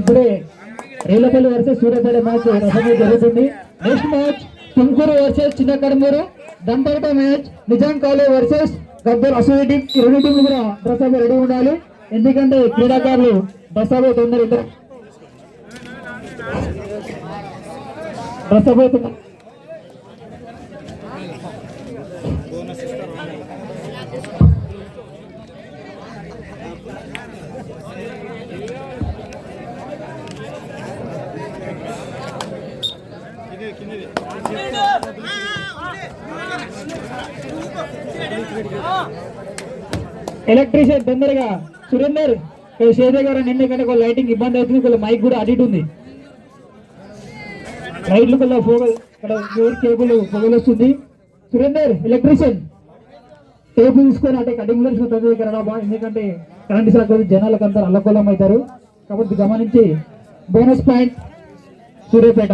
ఇప్పుడే Relapalli versus Suryapet match రసంగా జరుగుతుంది. Next match Tumkur versus Chinna Kadamuru. దాని తర్వాత match Nizam college versus Gaddar అసోసియేటీ. ఈ రెండు టీంలు కూడా డ్రెస్ అప్ రెడీ ఉండాలి, ఎందుకంటే క్రీడాకారులు డ్రెస్ అప్ అవుతున్నారు. డ్రెస్ అప్ అవుతున్నారు. ఎలక్ట్రీషియన్ తొందరగా సురేందర్ శేఖర్ గారు ఎందుకంటే ఒక లైటింగ్ ఇబ్బంది అవుతుంది, కొంచెం మైక్ కూడా అటు ఉంది, లైట్లు కొల్ల ఫోగల్ ఇక్కడ కేబుల్ పొగలు వస్తుంది. సురేందర్ ఎలక్ట్రీషియన్ టేపు తీసుకొని అంటే కటింగ్ తీసుకొని తొందరగా రాబా, ఎందుకంటే కరెంట్ షాక్ జనాలకు అంతా అల్లకొల్లం అవుతారు కాబట్టి గమనించి. Bonus point Suryapet.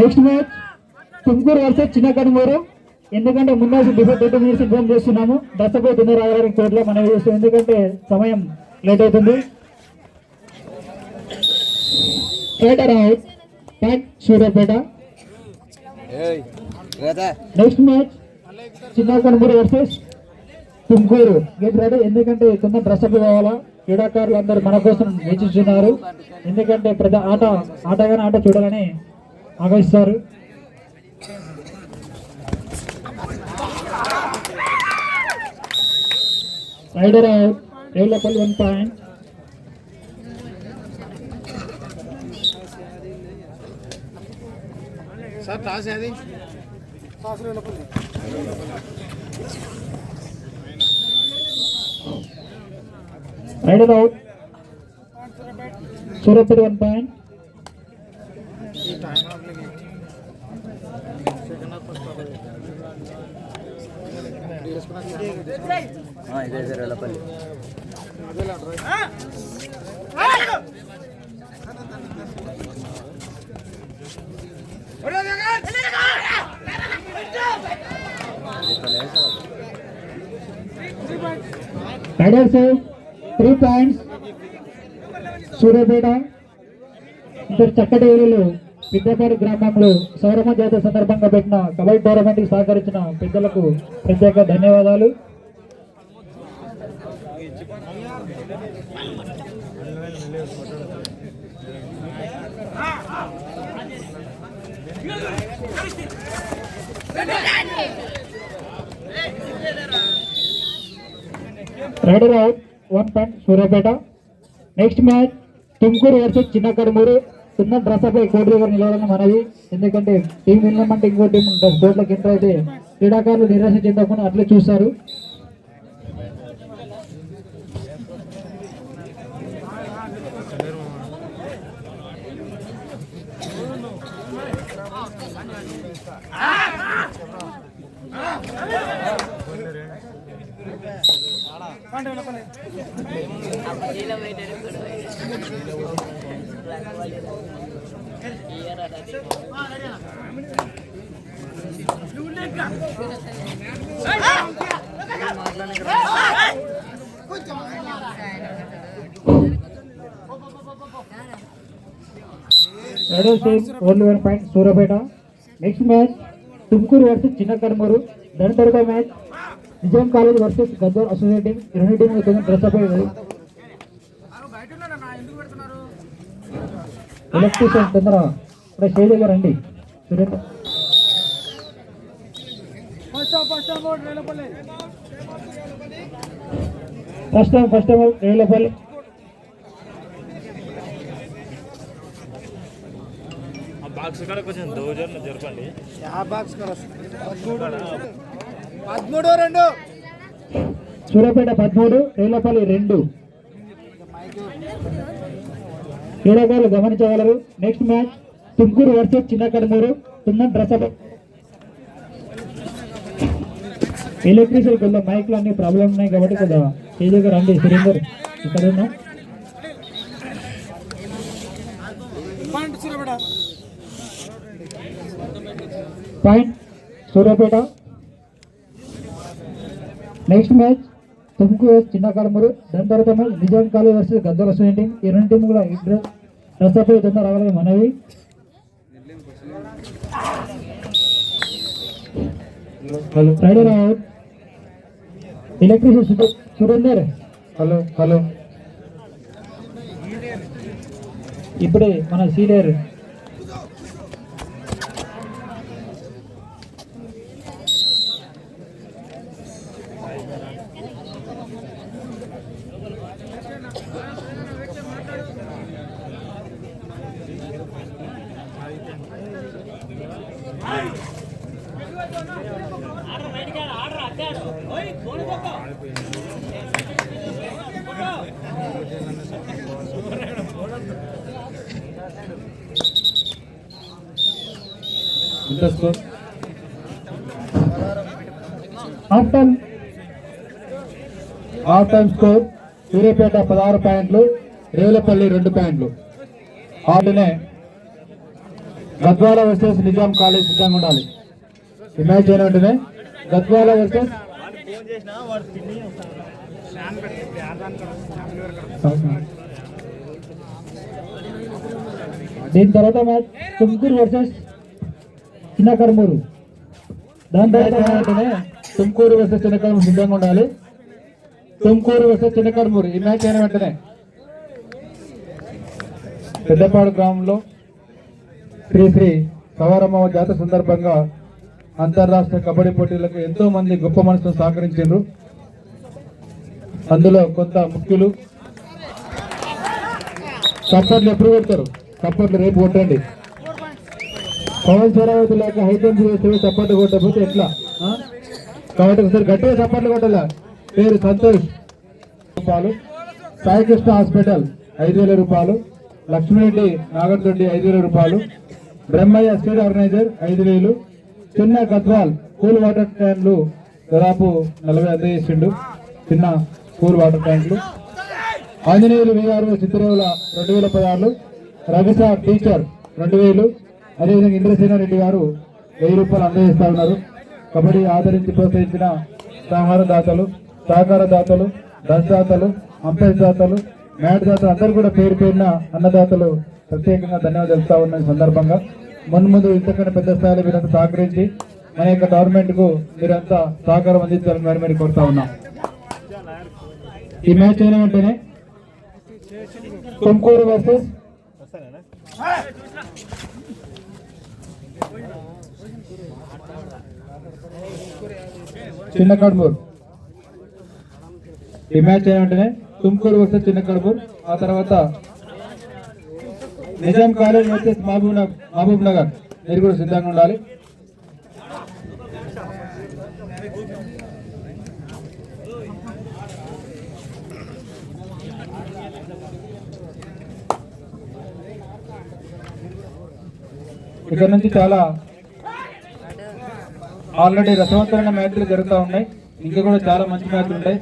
Next match Tumkur versus Chinna Kadamuru. ఎందుకంటే ముందు బిఫోర్ 30 minutes ఇన్ఫార్మ్ చేస్తున్నాము, దర్శకులు తొందర రావడానికి కోర్టులో మనం చేస్తాం, ఎందుకంటే సమయం లేట్ అవుతుంది. Raider out point Suryapet. Next match Chinna Kadamuru versus Tumkur. Get ready, ఎందుకంటే తొందర డ్రెస్అప్ కావాలా. క్రీడాకారులు అందరూ మన కోసం వేచిస్తున్నారు, ఎందుకంటే ప్రతి ఆటగానే ఆట చూడాలని ఆకర్షిస్తారు. Raider out Relapalli 1 point. Sir toss ఏది రైడర్ అవుట్ సూర్యాపేట 1 point. ఇదే Relapalli. Raider save 3 points Suryapet. ఇద్దరు చక్కటి ఏరియాలో విద్యాపాటి గ్రామంలో సౌరమ జాతర సందర్భంగా పెట్టిన కబడ్డీ టోర్నమెంట్ కి సహకరించిన పెద్దలకు ప్రత్యేక ధన్యవాదాలు. Rider out 1 point Suryapet. Next match Tumkur versus Chinna Kadamuru. చిన్న డ్రెస్ అప్ కోటి గారు నిలవాలని మనవి, ఎందుకంటే టీం విన్నమంటే ఇంకో టీం బోర్డులోకి ఎంటర్ అయితే క్రీడాకారులు నిరాశ చెందకుండా అట్లే చూస్తారు. Only 1 point Suryapet. Next match Tumkur versus Chinna Kadamuru. దాని తర్వాత match Nizam college versus Gaddar అసోసియేటీ. రెండు టీంలు డ్రెస్ అప్ అయ్యారు. ఎలక్ట్రీషియన్ తొందర ఇక్కడ స్టేజ్ దగ్గర రండి. Surendra first time Relapalli. Box కూడా కొంచెం దౌర్జన్యం జరపండి. 13-2 సూర్యాపేట 13 రేలపల్లి 2. క్రీడాకారులు గమనించగలరు. Next match Tumkur versus Chinna Kadamuru. తున్న డ్రెస్ అప్. ఎలక్ట్రిసిటీ కొంత మైక్లు అన్ని ప్రాబ్లం ఉన్నాయి కాబట్టి కొద్దిగా స్టేజ్ దగ్గర రండి. సురేందర్ ఇక్కడ ఉన్నా. Point Suryapet. Next match Tumkur చిన్న కడమూరు. దాని తర్వాత మ్యాచ్ నిజాం కాలేజ్ వర్సెస్ గద్దల స్టూడెంట్ టీం. ఈ రెండు టీం కూడా డ్రెస్ అప్ తొందర రావాలని మనవి. Rider out. Electricity Surender. Hello hello. ఇప్పుడే మన senior half time score. Suryapet 16 పాయింట్లు, రేవులపల్లి 2 పాయింట్లు. ఆటనే గద్వాల వర్సెస్ నిజాం కాలేజ్ సిద్ధంగా ఉండాలి. ఈ మ్యాచ్ అయిన వెంటనే గద్వాల వర్సెస్ దీని తర్వాత మ్యాచ్ తుమ్కూరు వర్సెస్ చిన్న కర్మూరు. దాని తర్వాత తుమ్కూరు వర్సెస్ చిన్న కర్మూరు సిద్ధంగా ఉండాలి. తుమ్కూరు వర్సెస్ చిన్న కర్మూరు. ఈ మ్యాచ్ అయిన వెంటనే పెద్దపాడు గ్రామంలో శ్రీ శ్రీ సవారమ్మ జాతర సందర్భంగా అంతర్రాష్ట్ర కబడ్డీ పోటీలకు ఎంతో మంది గొప్ప మనసును సహకరించారు. అందులో కొంత ముఖ్యులు. చప్పట్లు ఎప్పుడు కొడతారు? చప్పట్లు రేపు కొట్టండి. పవన్ శరావతి లేక హైటెన్ చేస్తే చప్పట్లు కొట్టకపోతే ఎట్లా? కాబట్టి ఒకసారి గట్టిగా చప్పట్లు కొట్టాల. పేరు సంతోష్ రూపాయలు. సాయికృష్ణ హాస్పిటల్ 5,000 రూపాయలు. లక్ష్మీరెడ్డి నాగర్దొడ్డి 5,000 రూపాయలు. Brahmaiah state organiser 5,000. చిన్న గద్వాల్ కూల్ వాటర్ ట్యాంకులు దాదాపు 40 అందజేసిండు. చిన్న కూల్ వాటర్ ట్యాంకులు. ఆంజనేయులు వీఆర్ఓ చిత్రరేవుల 2,016. రవిసార్ టీచర్ 2,000. అదేవిధంగా ఇంద్రసేనారెడ్డి గారు 1,000 రూపాయలు అందజేస్తా ఉన్నారు. కబడ్డీ ఆదరించి ప్రోత్సహించిన సహకార దాతలు, దశ దాతలు, అంపైర్ దాతలు, మ్యాట్ దాతలు అందరూ కూడా పేరు పేరున అన్నదాతలు ప్రత్యేకంగా ధన్యవాదాలు తెలుస్తా ఉన్న సందర్భంగా ముందు ఇంతకన్నా పెద్ద స్థాయిలో మీరంతా సహకరించి మన యొక్క గవర్నమెంట్ కు మీరంతా సహకారం అందించాలని మరి కోరుతా ఉన్నాం. ఈ మ్యాచ్ అయిన వెంటనే తుమ్కూరు వర్సెస్ చిన్న కడమూరు. ఈ మ్యాచ్ అయిన వెంటనే తుమ్కూరు వర్సెస్ చిన్న కడమూరు. ఆ తర్వాత నిజాం కాలేజ్ వర్సెస్ మహబూబ్ నగర్. మీరు కూడా సిద్ధంగా ఉండాలి. ఇక్కడ నుంచి చాలా ఆల్రెడీ రసవంతమైన మ్యాచ్లు జరుగుతూ ఉన్నాయి. ఇంకా కూడా చాలా మంచి మ్యాచ్లు ఉంటాయి.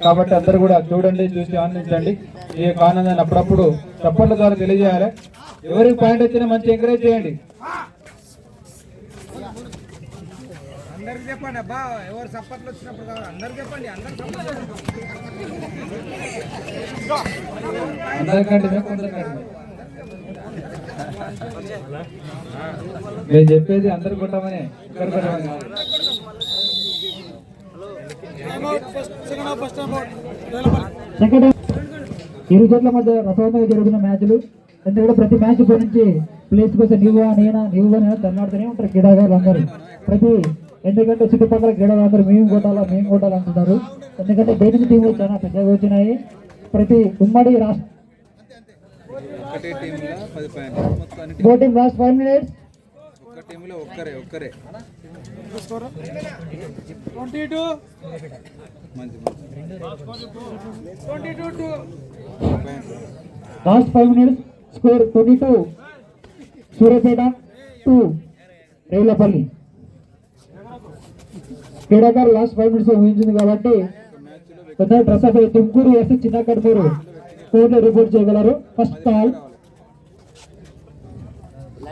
కాబట్టి అందరూ కూడా చూడండి, చూసి ఆనందించండి. ఈ యొక్క ఆనందాన్ని అప్పుడప్పుడు చప్పట్ల ద్వారా తెలియజేయాలి. ఎవరికి పాయింట్ వచ్చినా మంచి ఎంకరేజ్ చేయండి. అందరికి చెప్పండి అబ్బా, ఎవరు సప్పట్లు వచ్చినప్పుడు కాదు అందరికి చెప్పండి. నేను చెప్పేది అందరు కొట్టమని. ఇరు జట్ల మధ్య రసవంతంగా జరుగుతున్న మ్యాచ్లు. ఎందుకంటే ప్రతి మ్యాచ్ గురించి ప్లేస్ కోసం నువ్వు నేనా తన్నాడుతూనే ఉంటారు క్రీడాకారులు అందరూ. ఎందుకంటే చుట్టుపక్కల క్రీడాకారులు మేము కొట్టాలి అంటున్నారు. ఎందుకంటే దేనికి టీంలు చాలా పెద్దగా వచ్చినాయి. ప్రతి ఉమ్మడి రాష్ట్ర last 5 minutes. Last 5 minutes score 22 Suryapet 2 Revulapalli. క్రీడాకారులు లాస్ట్ 5 minutes ఊహించింది కాబట్టి పెద్ద డ్రెస్ అప్ తుమ్కూరు వేసి చిన్న కడమూరు కోర్టులో రిపోర్ట్ చేయగలరు. First call.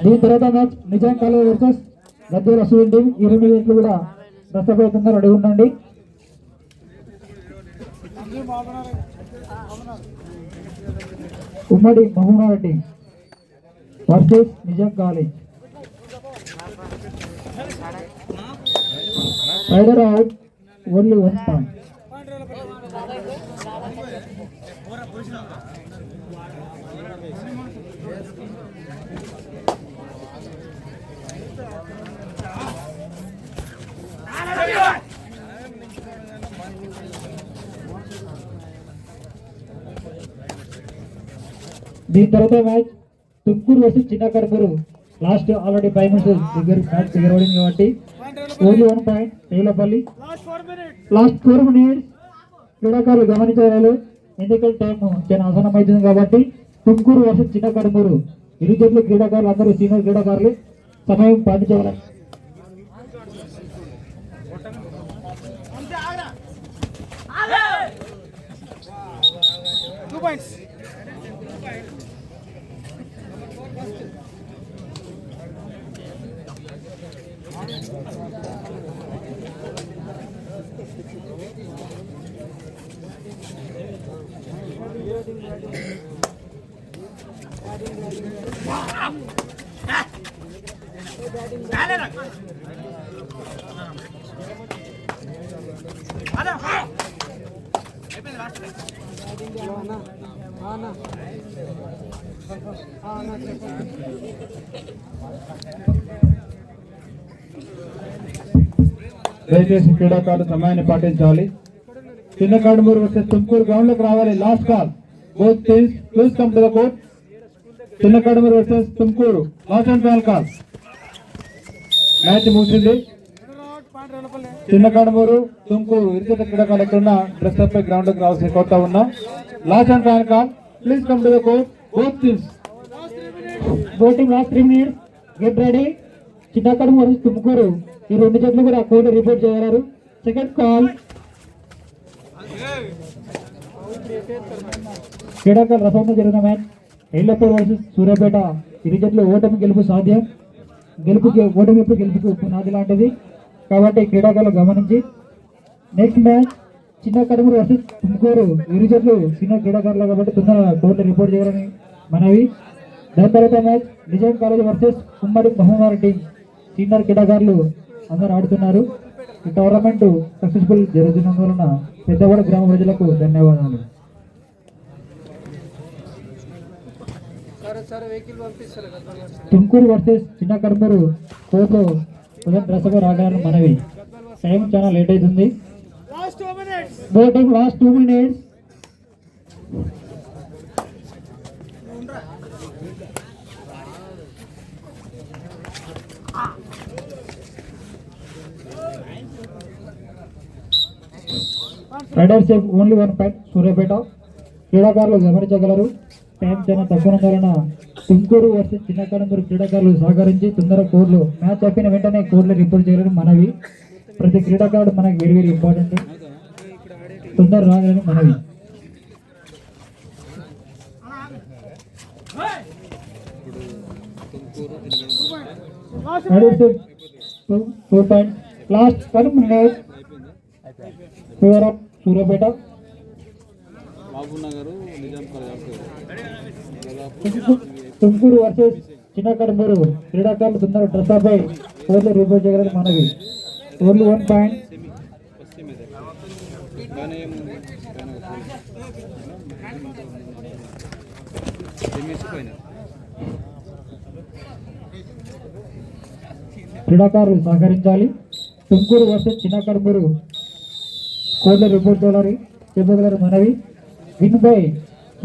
దీని తర్వాత మ్యాచ్ నిజాం కాలేజ్ వర్సెస్ గద్దెల స్టూడెంట్ టీం. ఈ 2 జట్లు కూడా డ్రెస్ అప్ అవుతుందో రెడీ ఉండండి. ఉమ్మడి Mahabubabad team versus Nizam college. Rider out, only 1 point. దీని తర్వాత మ్యాచ్ తుమ్కూరు వర్సెస్ చిన్న కడుపురు. లాస్ట్ ఆల్రెడీ 5 మినిట్స్ మ్యాచ్ దగ్గరపడింది కాబట్టి only 1 point Revulapalli. Last 4 minutes క్రీడాకారులు గమనించగలరు, ఎందుకంటే టైం చాలా ఆసనం అవుతుంది కాబట్టి. తుమ్కూరు వర్సెస్ చిన్న కడుపురు, ఇరు జట్లు క్రీడాకారులు అందరూ సీనియర్ క్రీడాకారులు సమయం పాటించగలరు. దయచేసి క్రీడాకారులు సమయాన్ని పాటించాలి. చిన్న కడుమూరు వర్సెస్ తుమ్కూరు గ్రౌండ్ లోకి రావాలి. Last call, both teams please come to the court. Chinna Kadumuru versus Tumkur, last and final call. Match ముగిసింది. చిన్న కడుమూరు తుమ్కూరు ఇరుచేత క్రీడాకారులు ఎక్కడున్న డ్రెస్ అప్ గ్రౌండ్ లోకి రావాల్సి కోరుతా ఉన్నా. Last and final call, please come to the court, both teams. Voting last 3 minutes, get ready. చిన్న కడుపు versus Tumkur, ఈ 2 జట్లు కూడా కోర్టు రిపోర్ట్ చేయగలరు. Second call. క్రీడాకారుల రసంతో జరిగిన మ్యాచ్ ఎల్లపూర్ వర్సెస్ సూర్యాపేట. ఇరు జట్లు ఓటమి గెలుపు సాధ్యం, ఓటమి ఎప్పుడు గెలుపుకు పునాది లాంటిది కాబట్టి క్రీడాకారులు గమనించి. నెక్స్ట్ మ్యాచ్ చిన్న కడుమూరు వర్సెస్ తుమ్కూరు, ఇరు జట్లు సీనియర్ క్రీడాకారులు కాబట్టి తొందరగా కోర్టు రిపోర్ట్ చేయాలని మనవి. దాని తర్వాత మ్యాచ్ నిజాం కాలేజ్ వర్సెస్ ఉమ్మడి మహబూబాబాద్ టీం, సీనియర్ క్రీడాకారులు అందరూ ఆడుతున్నారు. ఈ టోర్నమెంట్ సక్సెస్ఫుల్ జరుగుతున్నందువలన పెద్దవాడ గ్రామ ప్రజలకు ధన్యవాదాలు. తుమ్కూరు వర్సెస్ చిన్న కడుమూరు కోర్టులో ఉదయం డ్రెస్గా రాగలని మనవి. టైం చాలా లేట్ అవుతుంది. Voting last 2 minutes. Rider safe, only 1 point Suryapet. క్రీడాకారులు గమనించగలరు, టైం చాలా తక్కువ వలన తుమ్కూరు వర్సెస్ చిన్న కడుమూరు క్రీడాకారులు సహకరించి తొందరగా కోర్టులో మ్యాచ్ అయిపోయిన వెంటనే కోర్టులో రిపోర్ట్ చేయగలరు మనవి. ప్రతి క్రీడాకారుడు మనకి వేరు ఇంపార్టెంట్, తొందర రాగలని మనవి. Rider safe 2 point last 1 minute. Favour of Suryapet. Tumkur versus చిన్న కడుమూరు క్రీడాకారులు తొందర డ్రెస్పై కోర్టులో రిపోర్ట్ చేయగలరు మనవి. Only 1 point. క్రీడాకారులు సహకరించాలి. తుమ్కూరు వర్సెస్ చిన్న కడుమూరు కోర్టులో రిపోర్ట్ చేయాలని చెప్పగలరు మనవి. Win by